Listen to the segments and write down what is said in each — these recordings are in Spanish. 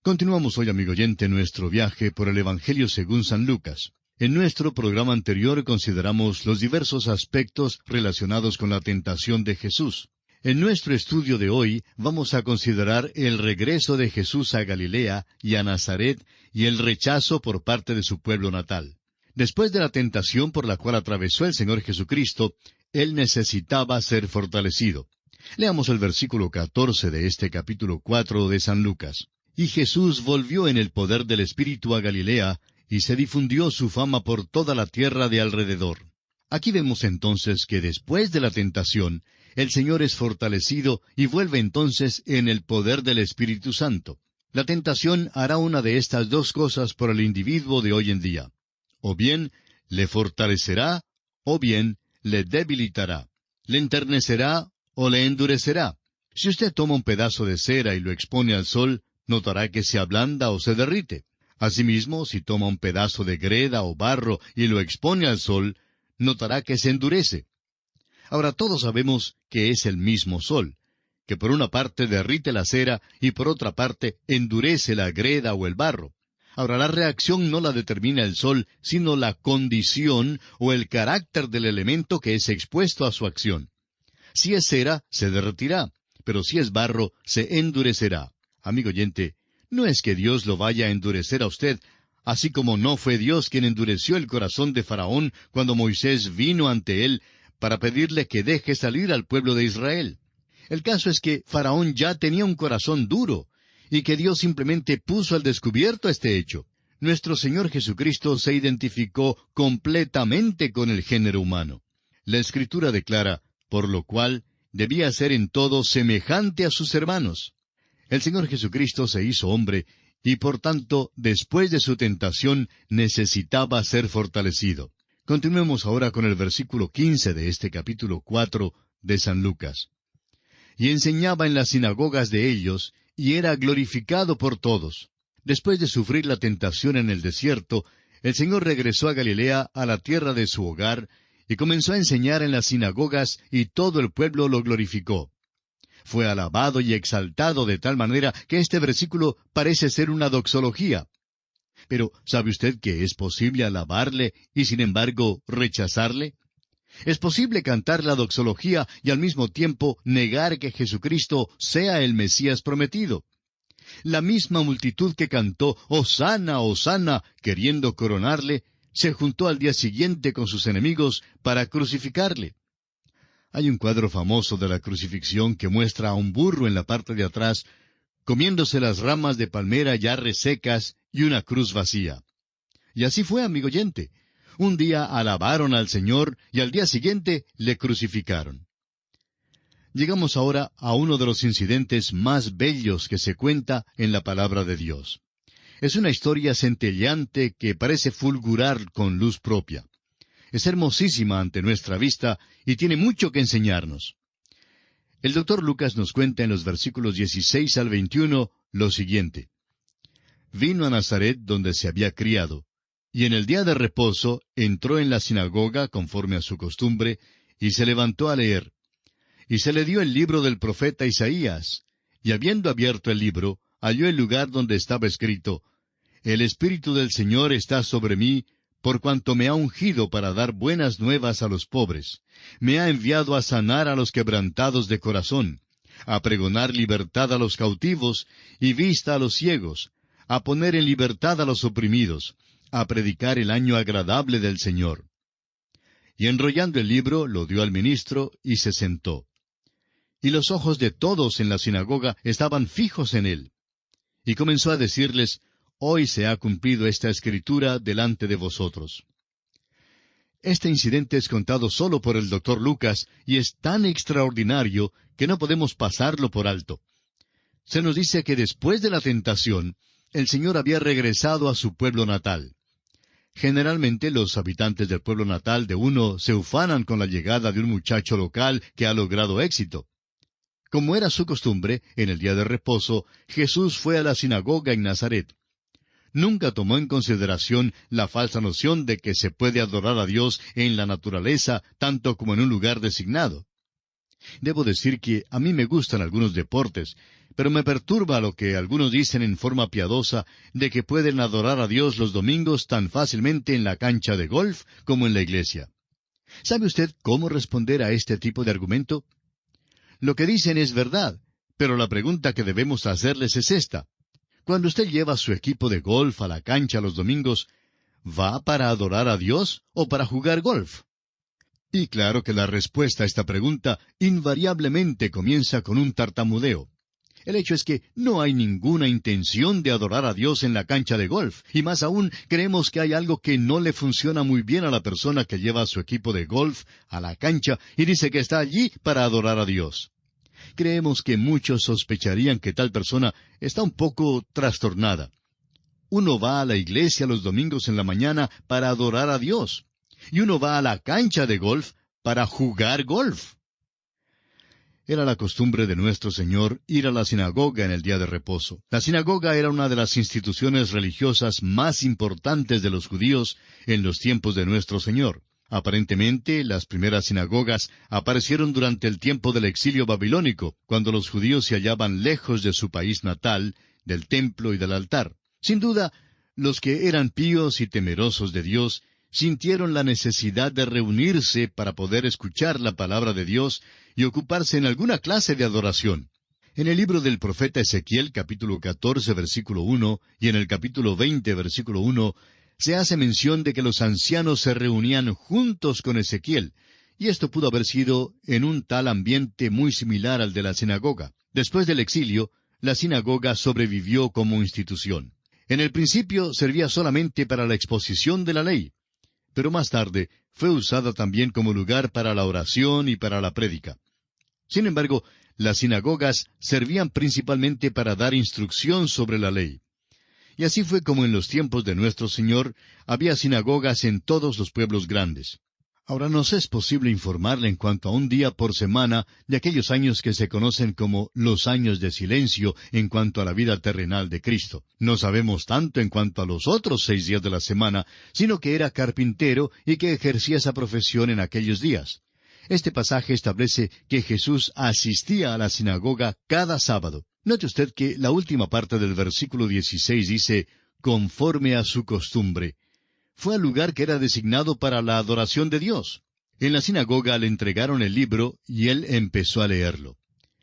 Continuamos hoy, amigo oyente, nuestro viaje por el Evangelio según San Lucas. En nuestro programa anterior consideramos los diversos aspectos relacionados con la tentación de Jesús. En nuestro estudio de hoy vamos a considerar el regreso de Jesús a Galilea y a Nazaret y el rechazo por parte de su pueblo natal. Después de la tentación por la cual atravesó el Señor Jesucristo, Él necesitaba ser fortalecido. Leamos el versículo 14 de este capítulo 4 de San Lucas. Y Jesús volvió en el poder del Espíritu a Galilea, y se difundió su fama por toda la tierra de alrededor. Aquí vemos entonces que después de la tentación, el Señor es fortalecido y vuelve entonces en el poder del Espíritu Santo. La tentación hará una de estas dos cosas por el individuo de hoy en día. O bien le fortalecerá, o bien le debilitará. Le enternecerá o le endurecerá. Si usted toma un pedazo de cera y lo expone al sol, notará que se ablanda o se derrite. Asimismo, si toma un pedazo de greda o barro y lo expone al sol, notará que se endurece. Ahora todos sabemos que es el mismo sol, que por una parte derrite la cera y por otra parte endurece la greda o el barro. Ahora la reacción no la determina el sol, sino la condición o el carácter del elemento que es expuesto a su acción. Si es cera, se derretirá, pero si es barro, se endurecerá. Amigo oyente, no es que Dios lo vaya a endurecer a usted, así como no fue Dios quien endureció el corazón de Faraón cuando Moisés vino ante él para pedirle que deje salir al pueblo de Israel. El caso es que Faraón ya tenía un corazón duro, y que Dios simplemente puso al descubierto este hecho. Nuestro Señor Jesucristo se identificó completamente con el género humano. La Escritura declara, por lo cual debía ser en todo semejante a sus hermanos. El Señor Jesucristo se hizo hombre, y por tanto, después de su tentación, necesitaba ser fortalecido. Continuemos ahora con el versículo 15 de este capítulo 4 de San Lucas. Y enseñaba en las sinagogas de ellos, y era glorificado por todos. Después de sufrir la tentación en el desierto, el Señor regresó a Galilea, a la tierra de su hogar, y comenzó a enseñar en las sinagogas, y todo el pueblo lo glorificó. Fue alabado y exaltado de tal manera que este versículo parece ser una doxología. Pero, ¿sabe usted que es posible alabarle y sin embargo rechazarle? Es posible cantar la doxología y al mismo tiempo negar que Jesucristo sea el Mesías prometido. La misma multitud que cantó «Hosana, Hosana», queriendo coronarle, se juntó al día siguiente con sus enemigos para crucificarle. Hay un cuadro famoso de la crucifixión que muestra a un burro en la parte de atrás, comiéndose las ramas de palmera ya resecas y una cruz vacía. Y así fue, amigo oyente. Un día alabaron al Señor y al día siguiente le crucificaron. Llegamos ahora a uno de los incidentes más bellos que se cuenta en la palabra de Dios. Es una historia centelleante que parece fulgurar con luz propia. Es hermosísima ante nuestra vista y tiene mucho que enseñarnos. El doctor Lucas nos cuenta en los versículos 16 al 21 lo siguiente. Vino a Nazaret donde se había criado, y en el día de reposo entró en la sinagoga conforme a su costumbre, y se levantó a leer. Y se le dio el libro del profeta Isaías, y habiendo abierto el libro, halló el lugar donde estaba escrito, El Espíritu del Señor está sobre mí, por cuanto me ha ungido para dar buenas nuevas a los pobres. Me ha enviado a sanar a los quebrantados de corazón, a pregonar libertad a los cautivos y vista a los ciegos, a poner en libertad a los oprimidos, a predicar el año agradable del Señor. Y enrollando el libro, lo dio al ministro y se sentó. Y los ojos de todos en la sinagoga estaban fijos en él. Y comenzó a decirles, Hoy se ha cumplido esta escritura delante de vosotros. Este incidente es contado solo por el doctor Lucas y es tan extraordinario que no podemos pasarlo por alto. Se nos dice que después de la tentación, el Señor había regresado a su pueblo natal. Generalmente los habitantes del pueblo natal de uno se ufanan con la llegada de un muchacho local que ha logrado éxito. Como era su costumbre, en el día de reposo, Jesús fue a la sinagoga en Nazaret. Nunca tomó en consideración la falsa noción de que se puede adorar a Dios en la naturaleza tanto como en un lugar designado. Debo decir que a mí me gustan algunos deportes, pero me perturba lo que algunos dicen en forma piadosa de que pueden adorar a Dios los domingos tan fácilmente en la cancha de golf como en la iglesia. ¿Sabe usted cómo responder a este tipo de argumento? Lo que dicen es verdad, pero la pregunta que debemos hacerles es esta. Cuando usted lleva su equipo de golf a la cancha los domingos, ¿va para adorar a Dios o para jugar golf? Y claro que la respuesta a esta pregunta invariablemente comienza con un tartamudeo. El hecho es que no hay ninguna intención de adorar a Dios en la cancha de golf, y más aún creemos que hay algo que no le funciona muy bien a la persona que lleva su equipo de golf a la cancha y dice que está allí para adorar a Dios. Creemos que muchos sospecharían que tal persona está un poco trastornada. Uno va a la iglesia los domingos en la mañana para adorar a Dios, y uno va a la cancha de golf para jugar golf. Era la costumbre de nuestro Señor ir a la sinagoga en el día de reposo. La sinagoga era una de las instituciones religiosas más importantes de los judíos en los tiempos de nuestro Señor. Aparentemente, las primeras sinagogas aparecieron durante el tiempo del exilio babilónico, cuando los judíos se hallaban lejos de su país natal, del templo y del altar. Sin duda, los que eran píos y temerosos de Dios sintieron la necesidad de reunirse para poder escuchar la palabra de Dios y ocuparse en alguna clase de adoración. En el libro del profeta Ezequiel, capítulo 14, versículo 1, y en el capítulo 20, versículo 1, se hace mención de que los ancianos se reunían juntos con Ezequiel, y esto pudo haber sido en un tal ambiente muy similar al de la sinagoga. Después del exilio, la sinagoga sobrevivió como institución. En el principio servía solamente para la exposición de la ley, pero más tarde fue usada también como lugar para la oración y para la prédica. Sin embargo, las sinagogas servían principalmente para dar instrucción sobre la ley. Y así fue como en los tiempos de nuestro Señor había sinagogas en todos los pueblos grandes. Ahora nos es posible informarle en cuanto a un día por semana de aquellos años que se conocen como los años de silencio en cuanto a la vida terrenal de Cristo. No sabemos tanto en cuanto a los otros 6 días de la semana, sino que era carpintero y que ejercía esa profesión en aquellos días. Este pasaje establece que Jesús asistía a la sinagoga cada sábado. Note usted que la última parte del versículo 16 dice, conforme a su costumbre. Fue al lugar que era designado para la adoración de Dios. En la sinagoga le entregaron el libro y él empezó a leerlo.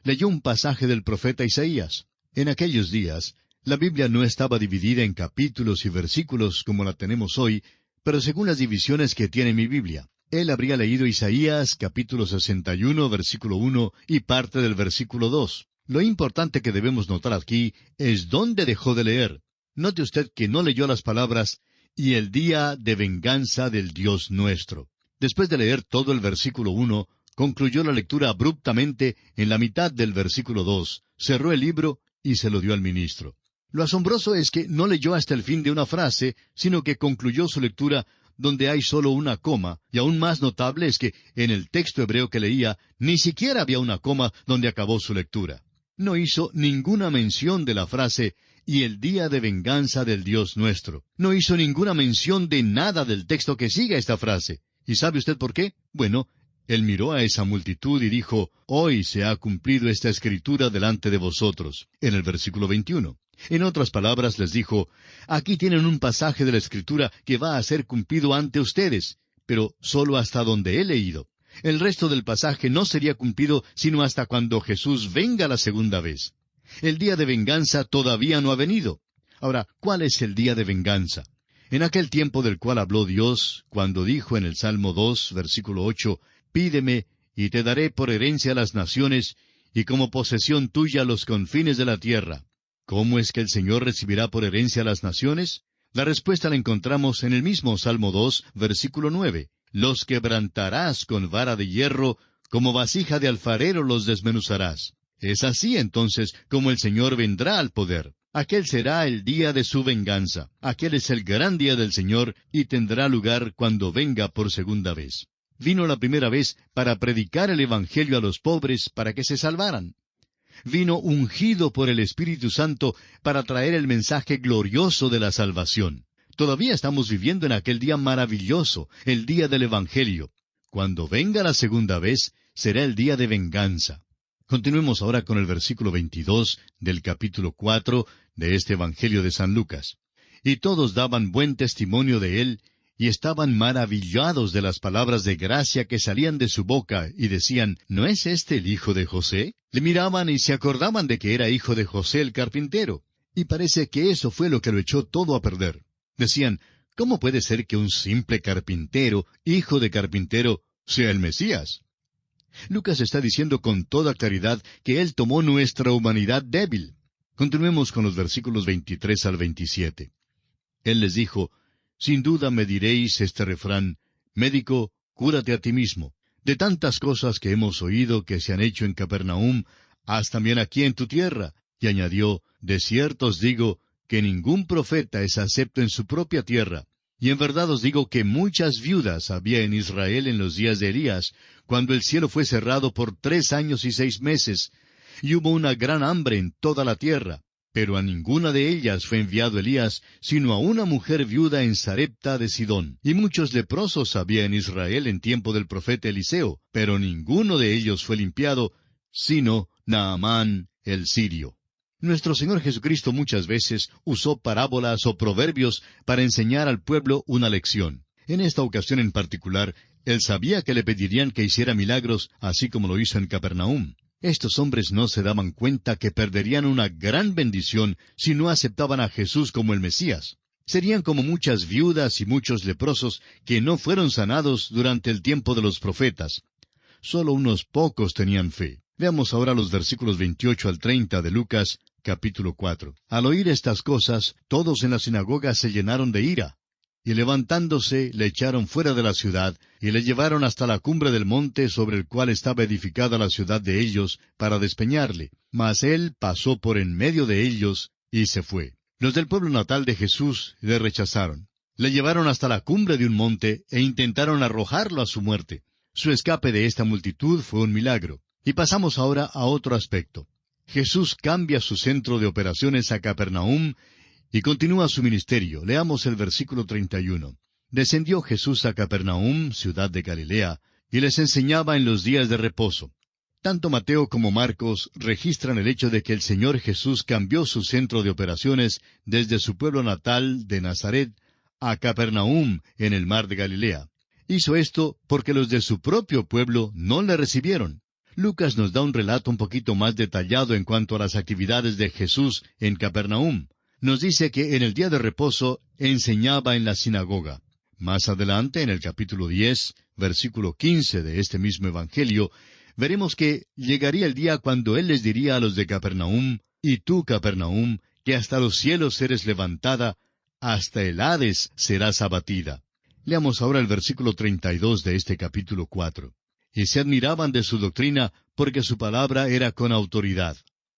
Leyó un pasaje del profeta Isaías. En aquellos días, la Biblia no estaba dividida en capítulos y versículos como la tenemos hoy, pero según las divisiones que tiene mi Biblia. Él habría leído Isaías, capítulo 61, versículo 1 y parte del versículo 2. Lo importante que debemos notar aquí es dónde dejó de leer. Note usted que no leyó las palabras y el día de venganza del Dios nuestro. Después de leer todo el versículo 1, concluyó la lectura abruptamente en la mitad del versículo 2, cerró el libro y se lo dio al ministro. Lo asombroso es que no leyó hasta el fin de una frase, sino que concluyó su lectura donde hay solo una coma, y aún más notable es que en el texto hebreo que leía, ni siquiera había una coma donde acabó su lectura. No hizo ninguna mención de la frase y el día de venganza del Dios nuestro. No hizo ninguna mención de nada del texto que sigue esta frase. ¿Y sabe usted por qué? Bueno, él miró a esa multitud y dijo, hoy se ha cumplido esta escritura delante de vosotros, en el versículo 21. En otras palabras les dijo, aquí tienen un pasaje de la escritura que va a ser cumplido ante ustedes, pero solo hasta donde he leído. El resto del pasaje no sería cumplido sino hasta cuando Jesús venga la segunda vez. El día de venganza todavía no ha venido. Ahora, ¿cuál es el día de venganza? En aquel tiempo del cual habló Dios, cuando dijo en el Salmo 2, versículo 8, pídeme, y te daré por herencia a las naciones, y como posesión tuya los confines de la tierra. ¿Cómo es que el Señor recibirá por herencia a las naciones? La respuesta la encontramos en el mismo Salmo 2, versículo 9. Los quebrantarás con vara de hierro, como vasija de alfarero los desmenuzarás. Es así entonces como el Señor vendrá al poder. Aquel será el día de su venganza. Aquel es el gran día del Señor y tendrá lugar cuando venga por segunda vez. Vino la primera vez para predicar el Evangelio a los pobres para que se salvaran. Vino ungido por el Espíritu Santo para traer el mensaje glorioso de la salvación. Todavía estamos viviendo en aquel día maravilloso, el día del Evangelio. Cuando venga la segunda vez, será el día de venganza. Continuemos ahora con el versículo 22 del capítulo 4 de este Evangelio de San Lucas. Y todos daban buen testimonio de él, y estaban maravillados de las palabras de gracia que salían de su boca, y decían, ¿no es este el hijo de José? Le miraban y se acordaban de que era hijo de José el carpintero. Y parece que eso fue lo que lo echó todo a perder. Decían, ¿cómo puede ser que un simple carpintero, hijo de carpintero, sea el Mesías? Lucas está diciendo con toda claridad que Él tomó nuestra humanidad débil. Continuemos con los versículos 23 al 27. Él les dijo, sin duda me diréis este refrán, médico, cúrate a ti mismo. De tantas cosas que hemos oído que se han hecho en Capernaum, haz también aquí en tu tierra. Y añadió, de cierto os digo, que ningún profeta es acepto en su propia tierra. Y en verdad os digo que muchas viudas había en Israel en los días de Elías, cuando el cielo fue cerrado por 3 años y 6 meses, y hubo una gran hambre en toda la tierra. Pero a ninguna de ellas fue enviado Elías, sino a una mujer viuda en Sarepta de Sidón. Y muchos leprosos había en Israel en tiempo del profeta Eliseo, pero ninguno de ellos fue limpiado, sino Naamán el sirio. Nuestro Señor Jesucristo muchas veces usó parábolas o proverbios para enseñar al pueblo una lección. En esta ocasión en particular, Él sabía que le pedirían que hiciera milagros, así como lo hizo en Capernaum. Estos hombres no se daban cuenta que perderían una gran bendición si no aceptaban a Jesús como el Mesías. Serían como muchas viudas y muchos leprosos que no fueron sanados durante el tiempo de los profetas. Solo unos pocos tenían fe. Veamos ahora los versículos 28 al 30 de Lucas, capítulo 4. Al oír estas cosas, todos en la sinagoga se llenaron de ira, y levantándose, le echaron fuera de la ciudad, y le llevaron hasta la cumbre del monte sobre el cual estaba edificada la ciudad de ellos, para despeñarle. Mas él pasó por en medio de ellos, y se fue. Los del pueblo natal de Jesús le rechazaron. Le llevaron hasta la cumbre de un monte, e intentaron arrojarlo a su muerte. Su escape de esta multitud fue un milagro. Y pasamos ahora a otro aspecto. Jesús cambia su centro de operaciones a Capernaum y continúa su ministerio. Leamos el versículo 31. Descendió Jesús a Capernaum, ciudad de Galilea, y les enseñaba en los días de reposo. Tanto Mateo como Marcos registran el hecho de que el Señor Jesús cambió su centro de operaciones desde su pueblo natal de Nazaret a Capernaum, en el mar de Galilea. Hizo esto porque los de su propio pueblo no le recibieron. Lucas nos da un relato un poquito más detallado en cuanto a las actividades de Jesús en Capernaum. Nos dice que en el día de reposo enseñaba en la sinagoga. Más adelante, en el capítulo 10, versículo 15 de este mismo Evangelio, veremos que llegaría el día cuando Él les diría a los de Capernaum, y tú, Capernaum, que hasta los cielos eres levantada, hasta el Hades serás abatida. Leamos ahora el versículo 32 de este capítulo 4. Y se admiraban de su doctrina, porque su palabra era con autoridad.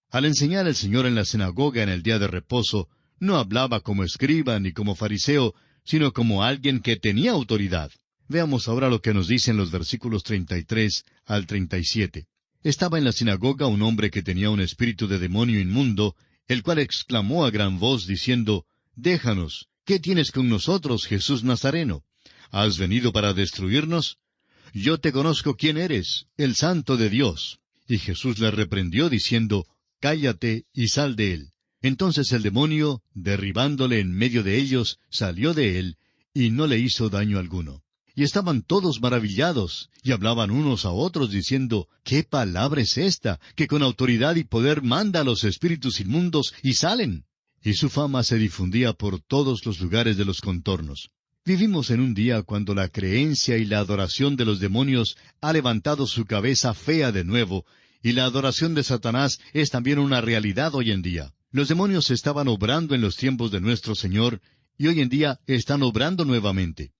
Al enseñar el Señor en la sinagoga en el día de reposo, no hablaba como escriba ni como fariseo, sino como alguien que tenía autoridad. Veamos ahora lo que nos dicen los versículos 33 al 37. Estaba en la sinagoga un hombre que tenía un espíritu de demonio inmundo, el cual exclamó a gran voz diciendo, «Déjanos, ¿qué tienes con nosotros, Jesús Nazareno? ¿Has venido para destruirnos? Yo te conozco quién eres, el Santo de Dios». Y Jesús le reprendió diciendo, «Cállate y sal de él». Entonces el demonio, derribándole en medio de ellos, salió de él, y no le hizo daño alguno. Y estaban todos maravillados, y hablaban unos a otros diciendo, «¿Qué palabra es esta, que con autoridad y poder manda a los espíritus inmundos, y salen?» Y su fama se difundía por todos los lugares de los contornos. Vivimos en un día cuando la creencia y la adoración de los demonios ha levantado su cabeza fea de nuevo, y la adoración de Satanás es también una realidad hoy en día. Los demonios estaban obrando en los tiempos de nuestro Señor, y hoy en día están obrando nuevamente.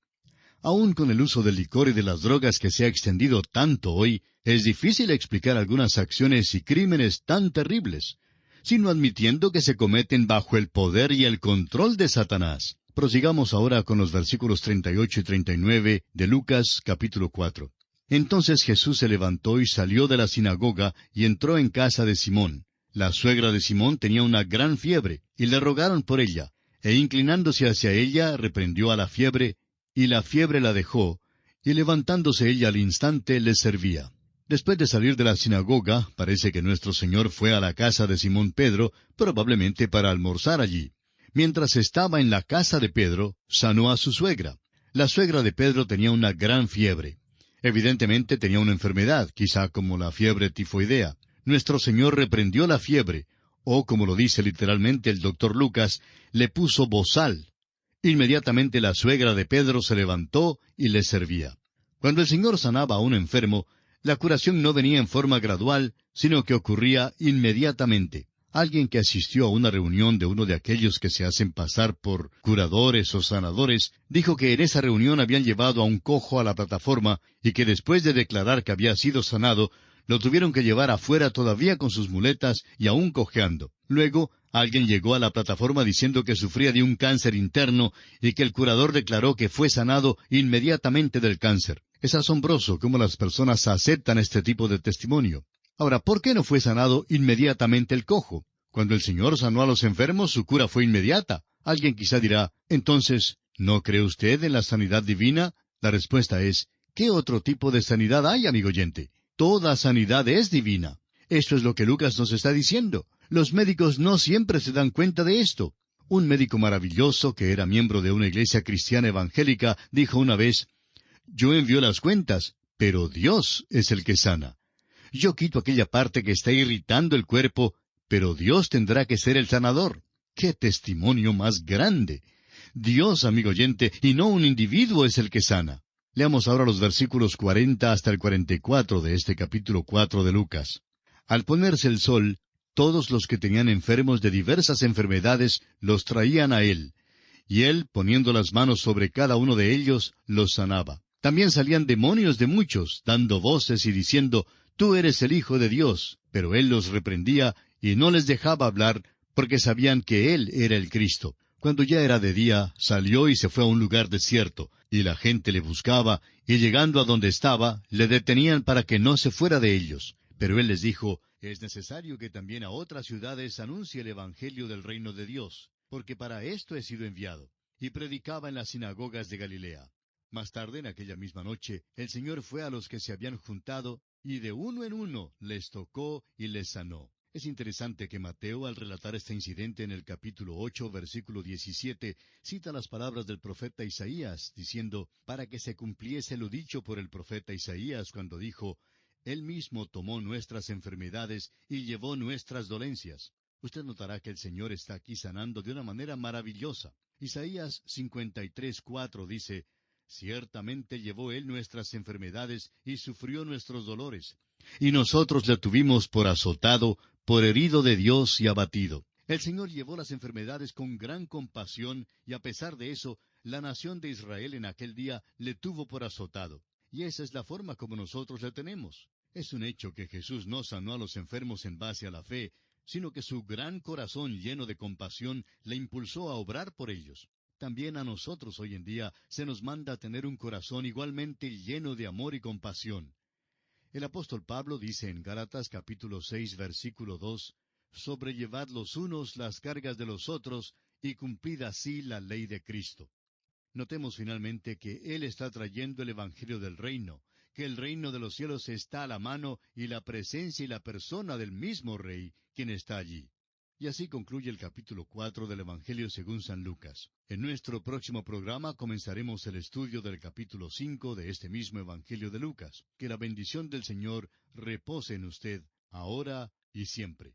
Aún con el uso del licor y de las drogas que se ha extendido tanto hoy, es difícil explicar algunas acciones y crímenes tan terribles, sino admitiendo que se cometen bajo el poder y el control de Satanás. Prosigamos ahora con los versículos 38 y 39 de Lucas capítulo 4. Entonces Jesús se levantó y salió de la sinagoga y entró en casa de Simón. La suegra de Simón tenía una gran fiebre, y le rogaron por ella, e inclinándose hacia ella, reprendió a la fiebre, y la fiebre la dejó, y levantándose ella al instante le servía. Después de salir de la sinagoga, parece que nuestro Señor fue a la casa de Simón Pedro, probablemente para almorzar allí. Mientras estaba en la casa de Pedro, sanó a su suegra. La suegra de Pedro tenía una gran fiebre. Evidentemente tenía una enfermedad, quizá como la fiebre tifoidea. Nuestro Señor reprendió la fiebre, o como lo dice literalmente el doctor Lucas, le puso bozal. Inmediatamente la suegra de Pedro se levantó y le servía. Cuando el Señor sanaba a un enfermo, la curación no venía en forma gradual, sino que ocurría inmediatamente. Alguien que asistió a una reunión de uno de aquellos que se hacen pasar por curadores o sanadores, dijo que en esa reunión habían llevado a un cojo a la plataforma y que después de declarar que había sido sanado, lo tuvieron que llevar afuera todavía con sus muletas y aún cojeando. Luego, alguien llegó a la plataforma diciendo que sufría de un cáncer interno y que el curador declaró que fue sanado inmediatamente del cáncer. Es asombroso cómo las personas aceptan este tipo de testimonio. Ahora, ¿por qué no fue sanado inmediatamente el cojo? Cuando el Señor sanó a los enfermos, su cura fue inmediata. Alguien quizá dirá, entonces, ¿no cree usted en la sanidad divina? La respuesta es, ¿qué otro tipo de sanidad hay, amigo oyente? Toda sanidad es divina. Esto es lo que Lucas nos está diciendo. Los médicos no siempre se dan cuenta de esto. Un médico maravilloso, que era miembro de una iglesia cristiana evangélica, dijo una vez, yo envío las cuentas, pero Dios es el que sana. Yo quito aquella parte que está irritando el cuerpo, pero Dios tendrá que ser el sanador. ¡Qué testimonio más grande! Dios, amigo oyente, y no un individuo es el que sana. Leamos ahora los versículos 40 hasta el 44 de este capítulo 4 de Lucas. Al ponerse el sol, todos los que tenían enfermos de diversas enfermedades los traían a él, y él, poniendo las manos sobre cada uno de ellos, los sanaba. También salían demonios de muchos, dando voces y diciendo, Tú eres el Hijo de Dios. Pero él los reprendía y no les dejaba hablar, porque sabían que él era el Cristo. Cuando ya era de día, salió y se fue a un lugar desierto, y la gente le buscaba, y llegando a donde estaba, le detenían para que no se fuera de ellos. Pero él les dijo, es necesario que también a otras ciudades anuncie el Evangelio del reino de Dios, porque para esto he sido enviado. Y predicaba en las sinagogas de Galilea. Más tarde, en aquella misma noche, el Señor fue a los que se habían juntado, y de uno en uno les tocó y les sanó. Es interesante que Mateo, al relatar este incidente en el capítulo 8, versículo 17, cita las palabras del profeta Isaías, diciendo, para que se cumpliese lo dicho por el profeta Isaías cuando dijo, Él mismo tomó nuestras enfermedades y llevó nuestras dolencias. Usted notará que el Señor está aquí sanando de una manera maravillosa. Isaías 53:4 dice, Ciertamente llevó Él nuestras enfermedades y sufrió nuestros dolores. Y nosotros le tuvimos por azotado, por herido de Dios y abatido. El Señor llevó las enfermedades con gran compasión, y a pesar de eso, la nación de Israel en aquel día le tuvo por azotado. Y esa es la forma como nosotros le tenemos. Es un hecho que Jesús no sanó a los enfermos en base a la fe, sino que su gran corazón lleno de compasión le impulsó a obrar por ellos. También a nosotros hoy en día se nos manda a tener un corazón igualmente lleno de amor y compasión. El apóstol Pablo dice en Gálatas capítulo 6 versículo 2, sobrellevad los unos las cargas de los otros y cumplid así la ley de Cristo. Notemos finalmente que Él está trayendo el Evangelio del reino, que el reino de los cielos está a la mano y la presencia y la persona del mismo Rey, quien está allí. Y así concluye el capítulo 4 del Evangelio según San Lucas. En nuestro próximo programa comenzaremos el estudio del capítulo 5 de este mismo Evangelio de Lucas. Que la bendición del Señor repose en usted, ahora y siempre.